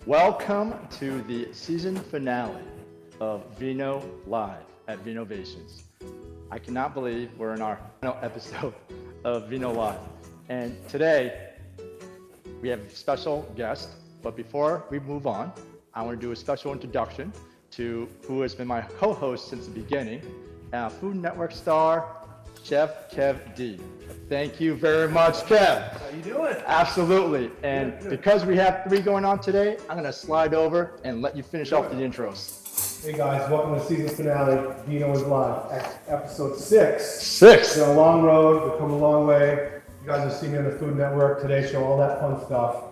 Welcome to the season finale of VINO Live at VINOvations. I cannot believe we're in our final episode of VINO Live. And today we have a special guest, but before we move on, I want to do a special introduction to who has been my co-host since the beginning, Food Network star, Chef Kev D. Thank you very much, Kev. How you doing? Absolutely. And because we have 3 going on today, I'm going to slide over and let you finish off the intros. Hey guys, welcome to season finale. VINO is live, episode 6. 6. It's been a long road. We've come a long way. You guys have seen me on the Food Network, Today Show, all that fun stuff.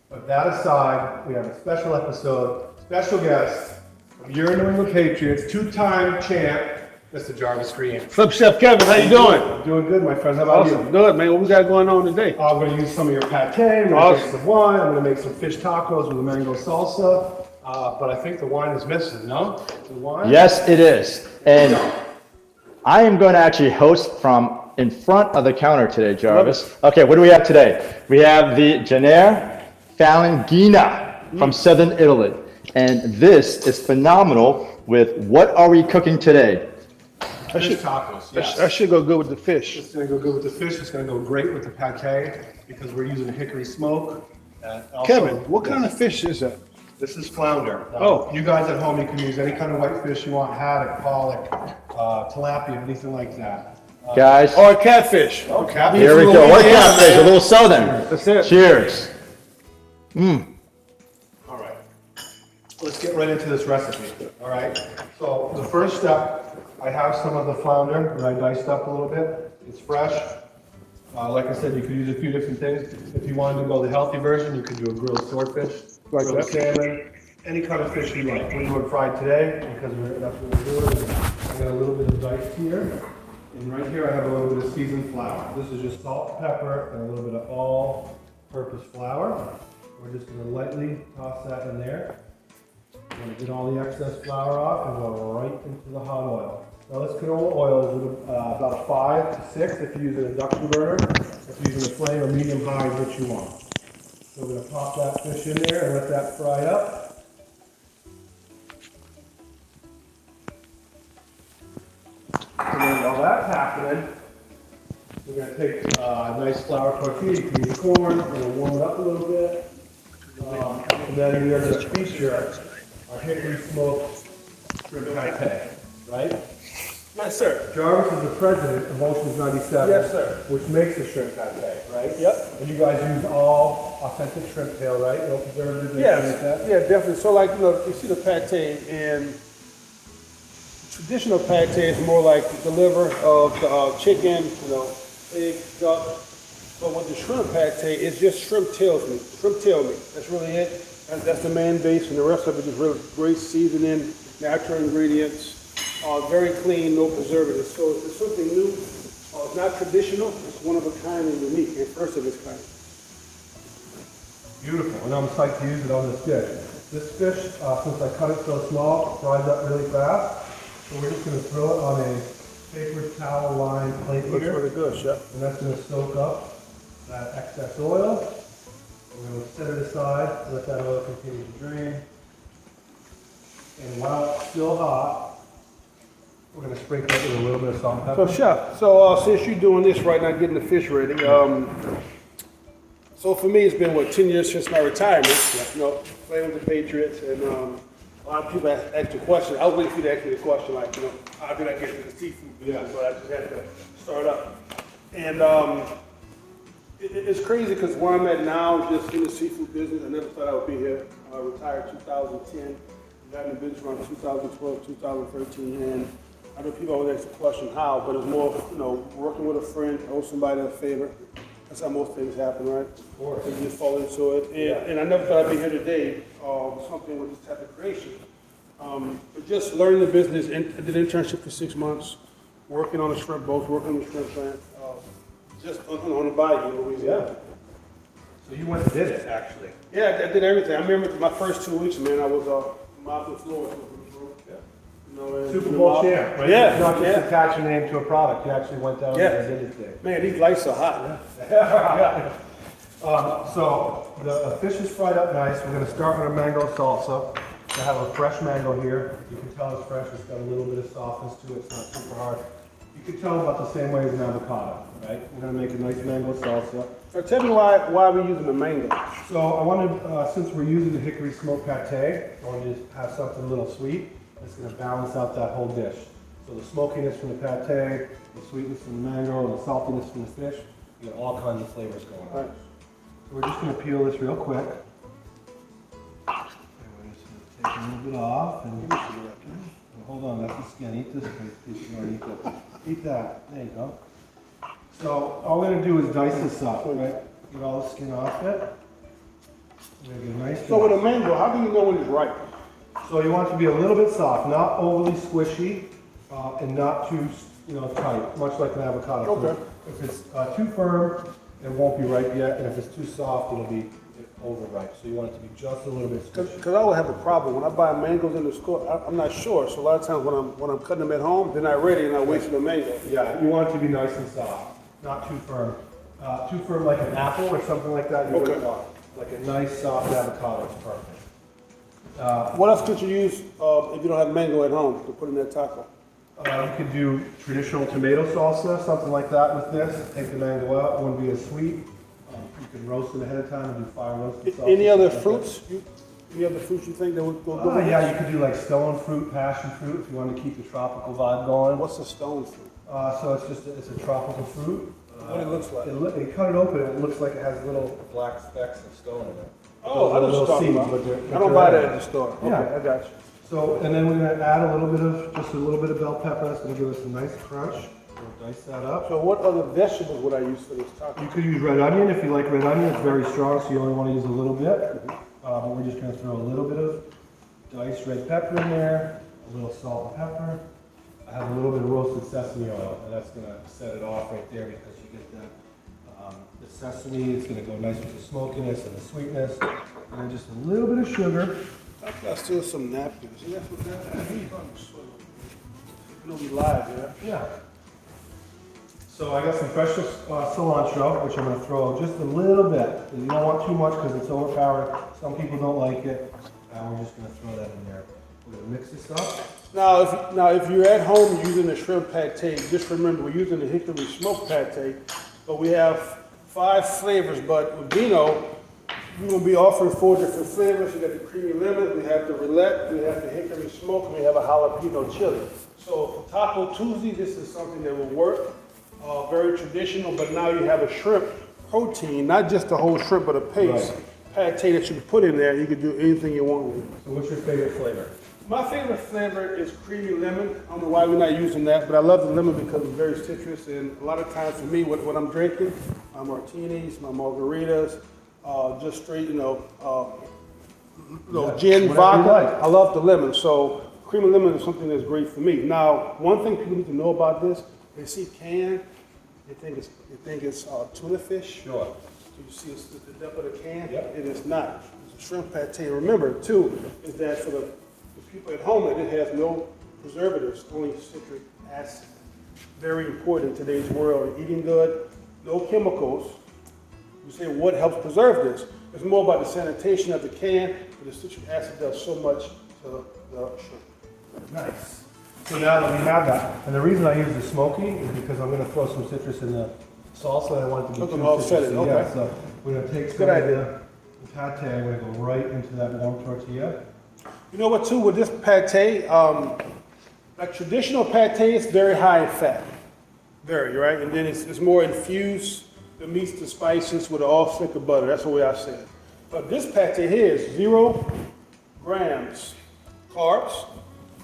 But that aside, we have a special episode, special guest from your New England Patriots, 2-time champ, Mr. Jarvis Green. What's up, Chef Kevin? How you doing? Doing good, my friend. How about Awesome. you? Good, man. What we got going on today? I'm going to use some of your pate. I'm going to make some wine. I'm going to make some fish tacos with a mango salsa. But I think the wine is missing, no? The wine? Yes, it is. And I am going to actually host from in front of the counter today, Jarvis. Okay, what do we have today? We have the Janare Falanghina from Southern Italy. And this is phenomenal with what are we cooking today? Fish tacos, yes. That should go good with the fish. It's going to go good with the fish. It's going to go great with the pate because we're using hickory smoke. Also, Kevin, what kind of fish is that? This is flounder. Oh. You guys at home, you can use any kind of white fish you want, haddock, pollock, tilapia, anything like that. Guys, Or a catfish. Oh, catfish. here we go. What catfish? A little southern. That's it. Cheers. All right. Let's get right into this recipe. All right. So the first step, I have some of the flounder that I diced up a little bit. It's fresh. Like I said, you could use a few different things. If you wanted to go the healthy version, you could do a grilled swordfish, Like grilled that? salmon, any kind of fish you like. We're doing fried today because that's what we're doing. I got a little bit of diced here. And right here I have a little bit of seasoned flour. This is just salt, pepper, and a little bit of all-purpose flour. We're just going to lightly toss that in there. We're going to get all the excess flour off and go right into the hot oil. Now this canola oil is about a 5 to 6 if you use an induction burner. If you're using a flame or medium high, which you want. So we're going to pop that fish in there and let that fry up. And then while that's happening, we're going to take a nice flour tortilla. You can use corn. We're going to warm it up a little bit. And then we're going to feature our hickory smoked shrimp pate, right? Yes, sir. Jarvis is the president of Oceans 97. Yes, sir. Which makes the shrimp pate, right? Yep. And you guys use all authentic shrimp tail, right? No preservatives, anything like that? Yeah, definitely. So, like, you see the pate, and traditional pate is more like the liver of the chicken, pig, duck. But with the shrimp pate, it's just shrimp tail meat. Shrimp tail meat. That's really it. That's the main base, and the rest of it is really great seasoning, natural ingredients, very clean, no preservatives. So it's something new. It's not traditional. It's one of a kind and unique, and first of its kind. Beautiful. And I'm psyched to use it on this dish. This fish, since I cut it so small, fries up really fast. So we're just going to throw it on a paper towel lined plate Looks here. really good, Chef. And that's going to soak up that excess oil. We're going to set it aside, let that oil continue to drain. And while it's still hot, we're going to sprinkle it with a little bit of salt and pepper. So, Chef, since you're doing this right now, getting the fish ready, so for me, it's been, 10 years since my retirement, playing with the Patriots, and a lot of people ask the question. I was waiting for you to ask me the question, like, how did I get into the seafood business? So I just had to start up. And it's crazy because where I'm at now, just in the seafood business, I never thought I would be here. I retired 2010, got in the business around 2012, 2013, and I know people always ask the question how, but it's more, working with a friend, owe somebody a favor. That's how most things happen, right? Of course. You just fall into it. And I never thought I'd be here today, something with this type of creation. But just learning the business, and I did an internship for 6 months, working on the shrimp boats, working on the shrimp plant, just on the bayou in Louisiana. So you went and did it, actually. Yeah, I did everything. I remember my first 2 weeks, man, I was mopping the floor. Super Bowl champ, right? Yeah. Not just attach your name to a product. You actually went down there and did it there. Man, these lights are hot. Yeah. So the fish is fried up nice. We're going to start with a mango salsa. I have a fresh mango here. You can tell it's fresh. It's got a little bit of softness to it. It's not super hard. You can tell about the same way as an avocado, right? We're going to make a nice mango salsa. So tell me why we're using the mango. So I wanted, since we're using the hickory smoked pate, I wanted to have something a little sweet. It's going to balance out that whole dish. So the smokiness from the pate, the sweetness from the mango, and the saltiness from the fish. You get all kinds of flavors going on. Right. So we're just going to peel this real quick. And we're just going to take a little bit off. And hold on, that's the skin. Eat this piece. You want to eat that. Eat that. There you go. So all we're going to do is dice this up, right? Get all the skin off it. We're going to get a nice. So with a mango, how do you know when it's ripe? So you want it to be a little bit soft, not overly squishy, and not too, tight, much like an avocado. Okay. If it's too firm, it won't be ripe yet, and if it's too soft, it'll be overripe. So you want it to be just a little bit squishy. Because I would have a problem when I buy mangoes in the store. I'm not sure. So a lot of times when I'm cutting them at home, they're not ready, and I waste the mango. Yeah, you want it to be nice and soft, not too firm. Too firm like an apple or something like that. You wouldn't want. Like a nice soft avocado is perfect. What else could you use if you don't have mango at home to put in that taco? You could do traditional tomato salsa, something like that with this. Take the mango out, it wouldn't be as sweet. You can roast it ahead of time and do fire roasted salsa. Any other fruits? Any other fruits you think that would go good? Yeah, you could do like stone fruit, passion fruit, if you want to keep the tropical vibe going. What's a stone fruit? So it's a tropical fruit. What it looks like? You cut it open, it looks like it has little black specks of stone in it. Oh, I know what you're talking about. I don't buy that at the store. Okay, Yeah. I got you. So, and then we're going to add a little bit of bell pepper. That's going to give us a nice crunch. We'll dice that up. So what other vegetables would I use for this taco? You could use red onion if you like red onion. It's very strong, so you only want to use a little bit. But we're just going to throw a little bit of diced red pepper in there, a little salt and pepper. I have a little bit of roasted sesame oil, and that's going to set it off right there because you get the sesame. It's going to go nice with the smokiness and the sweetness. And then just a little bit of sugar. I've got still some napkins. Is that what that is? You know we live, yeah? Yeah. So I got some fresh cilantro, which I'm going to throw just a little bit. You don't want too much because it's overpowering. Some people don't like it. We're just going to throw that in there. We're going to mix this up. Now, if you're at home using the shrimp pate, just remember we're using the hickory smoked pate, but we have 5 flavors. But with VINO, we're going to be offering 4 different flavors. We got the creamy lemon, we have the roulette, we have the hickory smoke, and we have a jalapeno chili. So for Taco Tuesday, this is something that will work. Very traditional, but now you have a shrimp protein, not just the whole shrimp, but a paste pate that you can put in there. You can do anything you want with it. So what's your favorite flavor? My favorite flavor is creamy lemon. I don't know why we're not using that, but I love the lemon because it's very citrus. And a lot of times for me, what I'm drinking, my martinis, my margaritas, just straight, gin, vodka. Like. I love the lemon. So creamy lemon is something that's great for me. Now, one thing people need to know about this, they see can, they think it's tuna fish. Sure. So you see it's the depth of the can? Yep. It is not. It's a shrimp pate. Remember, too, is that for the people at home, that it has no preservatives, only citric acid. Very important in today's world. Eating good, no chemicals. You say, what helps preserve this? It's more about the sanitation of the can, but the citric acid does so much to the shrimp. Nice. So now that we have that, and the reason I use the smoky is because I'm going to throw some citrus in the salsa. I want it to be Okay, too offset it, citrusy. okay. Yeah, so we're going to take some Good of idea. the pate. I'm going to go right into that warm tortilla. You know what, too, with this pate, like traditional pate is very high in fat. Very, right? And then it's more infused, the meats, the spices with an off stick of butter. That's the way I say it. But this pate here is 0 grams carbs,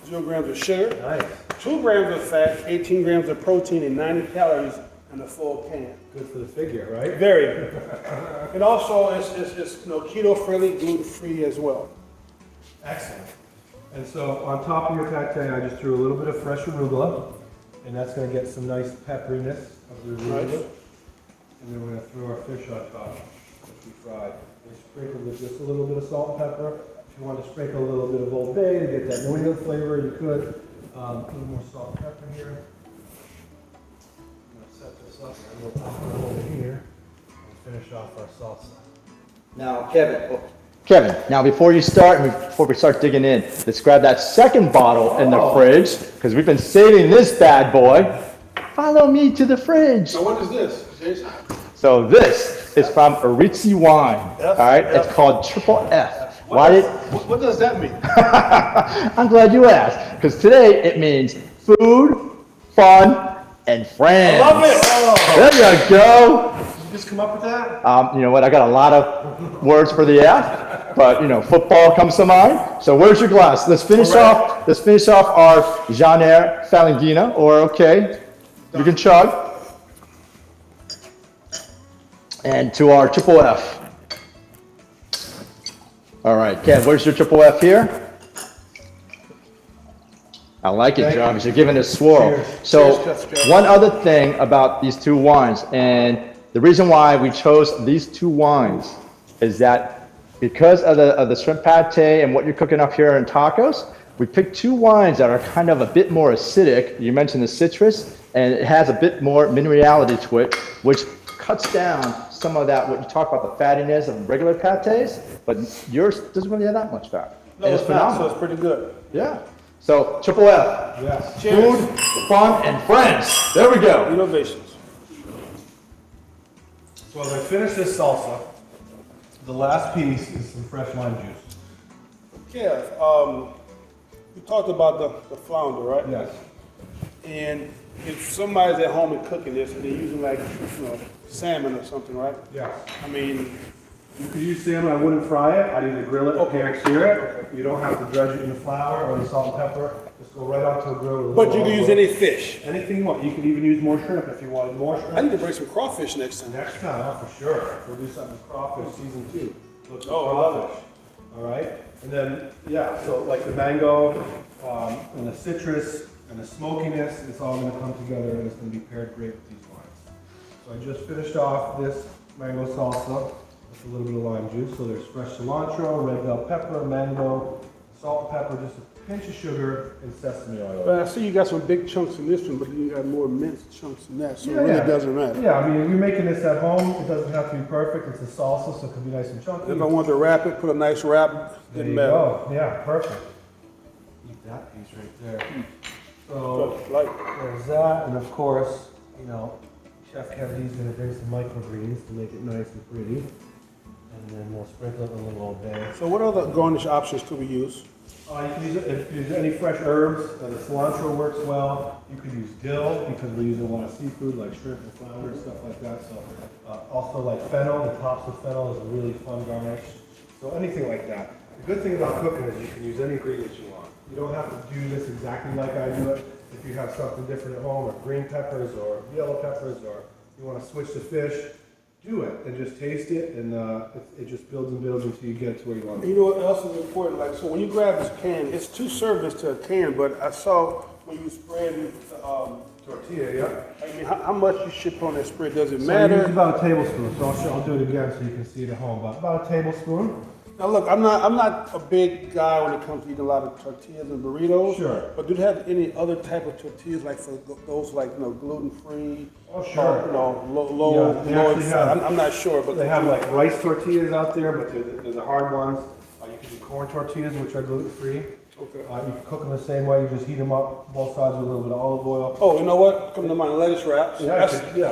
0 grams of sugar, Nice. 2 grams of fat, 18 grams of protein, and 90 calories in a full can. Good for the figure, right? Very. And also, it's keto-friendly, gluten-free as well. Excellent. And so on top of your pate, I just threw a little bit of fresh arugula, and that's going to get some nice pepperiness of the arugula. Right. And then we're going to throw our fish on top, which we fried. We sprinkled with just a little bit of salt and pepper. If you want to sprinkle a little bit of Old Bay to get that New England flavor, you could. A little more salt and pepper here. I'm going to set this up, and we'll pop it over here. finish off our salsa. Now, Kevin, now before you start, before we start digging in, let's grab that second bottle in the fridge, because we've been saving this bad boy. Follow me to the fridge. So what is this, Jason? So this is from Arizzi wine, all right? It's called Triple F. What does that mean? I'm glad you asked, because today it means food, fun, and friends. I love it. Oh. There you go. Did you just come up with that? You know what? I got a lot of words for the F, but you know, football comes to mind. So where's your glass? Let's finish off. Let's finish off our Janare Falanghina, or okay, you can chug. And to our Triple F. All right, Kev, where's your Triple F here? I like it, Jarvis. You're giving it a swirl. Cheers. So Cheers. one other thing about these two wines, and the reason why we chose these two wines is that because of the shrimp pate and what you're cooking up here in tacos, we picked two wines that are kind of a bit more acidic. You mentioned the citrus, and it has a bit more minerality to it, which cuts down some of that, what you talk about, the fattiness of regular pates, but yours doesn't really have that much fat. No, And it's not, phenomenal. so it's pretty good. Yeah. So Triple F. Yes. Cheers. Food, fun, and friends. There we go. VINOvations. So as I finish this salsa, the last piece is some fresh lime juice. Yeah, you talked about the flounder, right? Yes. And if somebody's at home and cooking this and they're using like, you know, salmon or something, right? Yes. I mean, You could use salmon, I wouldn't fry it, I'd either grill it or pan-sear it. You don't have to dredge it in the flour or the salt and pepper, just go right onto a grill. with a but you little can use olive oil. any fish. Anything you want, you can even use more shrimp if you wanted more shrimp. I need to bring some crawfish next time. Next time, oh, for sure. We'll do something with crawfish season 2. Look for Oh, I love crawfish. All right, and then yeah, so like the mango and the citrus and the smokiness, it's all going to come together and it's going to be paired great with these wines. So I just finished off this mango salsa with a little bit of lime juice. So there's fresh cilantro, red bell pepper, mango, salt and pepper, just a pinch of sugar, and sesame oil. But I see you got some big chunks in this one, but you got more minced chunks in that, so it really doesn't matter. Yeah, I mean, if you're making this at home, it doesn't have to be perfect. It's a salsa, so it can be nice and chunky. If I want to wrap it, put a nice wrap, There didn't you matter. go. Yeah, perfect. Eat that piece right there. So So, like, there's that, and of course, you know, Chef Kennedy's gonna bring some microgreens to make it nice and pretty. And then we'll sprinkle it with a little Old Bay. so what other garnish options could we use? You can use it, if you use any fresh herbs, the cilantro works well. You could use dill because we're using a lot of seafood like shrimp and flounder and stuff like that. So also like fennel, the tops of fennel is a really fun garnish. So anything like that. The good thing about cooking is you can use any ingredients you want. You don't have to do this exactly like I do it. If you have something different at home, or green peppers or yellow peppers, or you want to switch to fish, do it and just taste it, and it just builds and builds until you get to where you want to You know what else is important? Like, so when you grab this can, it's 2 servings to a can, but I saw when you spread the, tortilla, yeah. I mean, how much you should put on that spread? Does it So matter? use about a tablespoon. So I'll do it again so you can see it at home. But about a tablespoon. Now look, I'm not a big guy when it comes to eating a lot of tortillas and burritos. Sure. But do they have any other type of tortillas, like for those like, you know, gluten-free? Oh, sure. You know, low Yeah, they low actually fat. have- I'm not sure, but They have like rice tortillas out there, but they're the hard ones. You can do corn tortillas, which are gluten-free. Okay. You can cook them the same way. You just heat them up both sides with a little bit of olive oil. Oh, you know what? Come to mind, lettuce wraps. Yeah,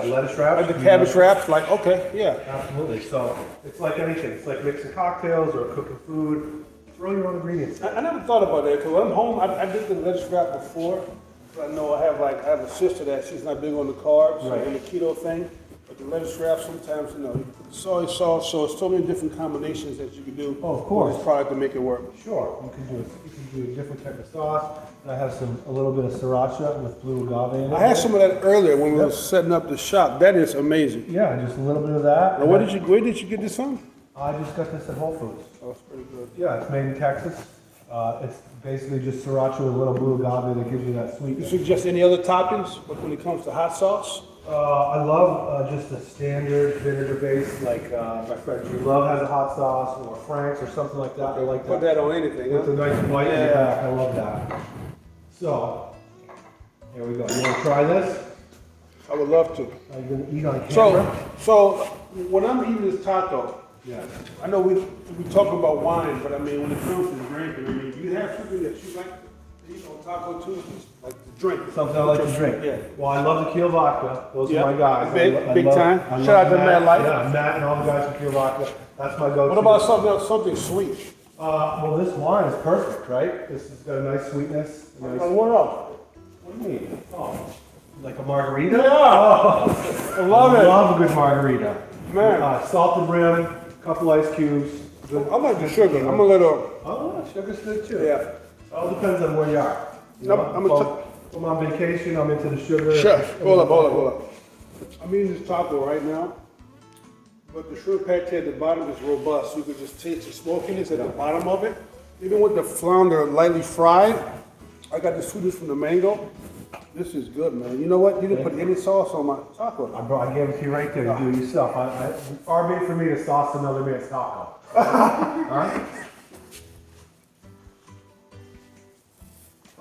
lettuce wraps. Like the cabbage wraps, like, okay, yeah. Absolutely. So it's like anything. It's like mixing cocktails or cooking food. Throw your own ingredients in. I never thought about that, because when I'm home, I did the lettuce wrap before. But I know I have a sister that she's not big on the carbs, Right. and the keto thing. But the lettuce wrap, sometimes, you know, you put the soy sauce, so it's so many different combinations that you can do. Oh, of course. With this product to make it work. Sure, you can do a different type of sauce. And I have a little bit of sriracha with blue agave in it. I had some of that earlier when we were setting up the shop. That is amazing. Yeah, just a little bit of that. Now, where did you get this from? I just got this at Whole Foods. Oh, it's pretty good. Yeah, it's made in Texas. It's basically just sriracha with a little blue agave that gives you that You sweetness. suggest any other toppings when it comes to hot sauce? I love just the standard vinegar base, like my friend Drew Love has a hot sauce, or Frank's, or something like that. I like Put that. that on anything, With huh? a nice bite in the Yeah. back. I love that. So, here we go. You want to try this? I would love to. Are you going to eat on camera? So when I'm eating this taco, Yeah. I know we talk about wine, but I mean, when it comes to drinking, I mean, you have something that you like to eat on taco too, like to drink. Something I like to drink. Yeah. Well, I love the Kiel Vodka. Those Yeah. are my guys. Big time. Shout out to Matt Light. Yeah, Matt and all the guys from Kiel Vodka. That's my go-to. What about something else, something sweet? Well, this wine is perfect, right? This has got a nice sweetness. A nice, What else? what do you mean? Oh, like a margarita? Yeah. Oh, I love it. love a good margarita. Man. Salted rim, couple ice cubes. Good. I like the sugar. I'm a little. Oh, sugar's good too. Yeah. All depends on where you are. You know, I'm a if I'm on vacation, I'm into the sugar. Chef, hold up. I'm eating this taco right now, but the shrimp pate at the bottom is robust. You can just taste the smokiness at the bottom of it. Even with the flounder lightly fried, I got the sweetness from the mango. This is good, man. You know what? You didn't put any sauce on my taco. I gave it to you right there. You do it yourself. Far be it for me to sauce another man's taco. All right?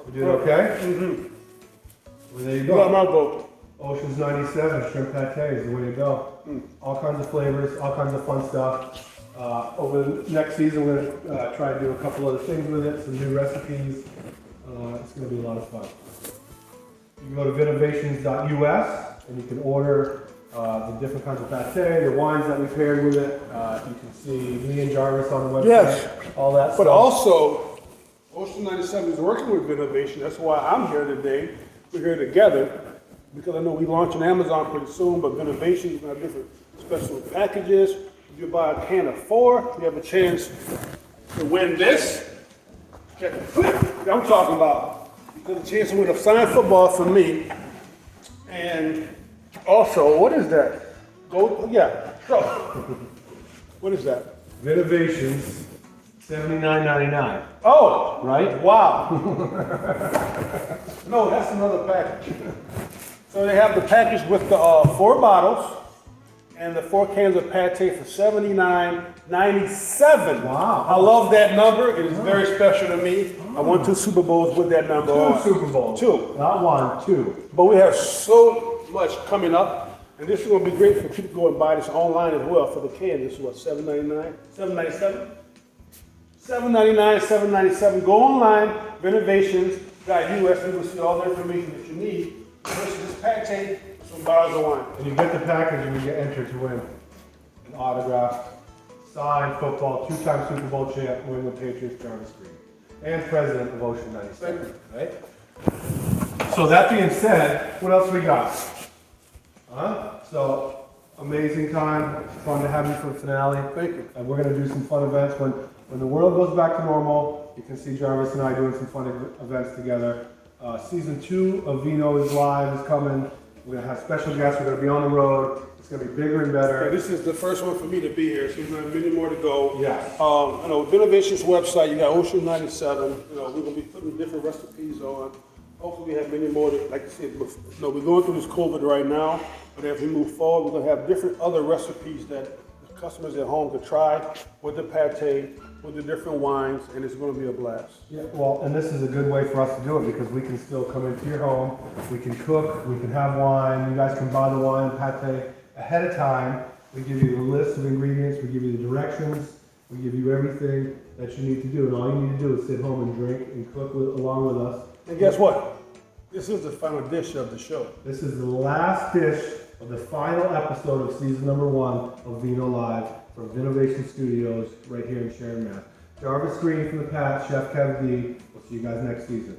You doing okay? Mm-hmm. Well, there you You got go. my vote. Ocean's 97, shrimp pate is the way to go. All kinds of flavors, all kinds of fun stuff. Over the next season, we're going to try to do a couple other things with it, some new recipes. It's going to be a lot of fun. You can go to VINOvations.us and you can order the different kinds of pate, the wines that we paired with it. You can see me and Jarvis on the website. Yes. All that But stuff. also, Ocean 97 is working with VINOvation. That's why I'm here today. We're here together because I know we launch on Amazon pretty soon, but VINOvation is got different special packages. If you buy a can of 4, you have a chance to win this. Check it. I'm talking about. You got a chance to win a signed football from me. And also, what is that? Gold? Yeah. So, what is that? VINOvations, $79.99. Oh, Right? wow. No, that's another package. So they have the package with the 4 bottles and the 4 cans of pate for $79.97. Wow. I love that number. It is very special to me. I won 2 Super Bowls with that number. 2 Super Bowls. 2. Not 1, 2. But we have so much coming up, and this is going to be great for people to go and buy this online as well. For the can, this is what, $7.99? $7.97? $7.99, $7.97. Go online, VINOvations.us, and you'll see all the information that you need. Versus this pate, some bottles of wine. And you get the package and you get entered to win an autographed, signed football, 2-time Super Bowl champ, New England Patriots, Jarvis Green, and president of Ocean 97, right? So that being said, what else we got? So, amazing time, fun to have you for the finale. Thank you. And we're gonna do some fun events when the world goes back to normal. You can see Jarvis and I doing some fun events together. Season 2 of VINO is live, is coming. We're gonna have special guests. We're gonna be on the road. It's gonna be bigger and Yeah, better. this is the first one for me to be here, so there's not many more to go. Yes. I know VINOvations website, you got Ocean 97. You know, we're gonna be putting different recipes on. Hopefully, we have many more. Like I said, we're going through this COVID right now, but as we move forward, we're gonna have different other recipes that the customers at home can try with the pate, with the different wines, and it's gonna be a blast. Yeah, well, and this is a good way for us to do it because we can still come into your home, we can cook, we can have wine, you guys can buy the wine, pate ahead of time. We give you the list of ingredients, we give you the directions, we give you everything that you need to do, and all you need to do is sit home and drink and cook along with us. And guess what? This is the final dish of the show. This is the last dish of the final episode of season number 1 of VINO Live from VINOvation Studios right here in Sharon, Mass. Jarvis Green from the past, Chef Kev D. We'll see you guys next season.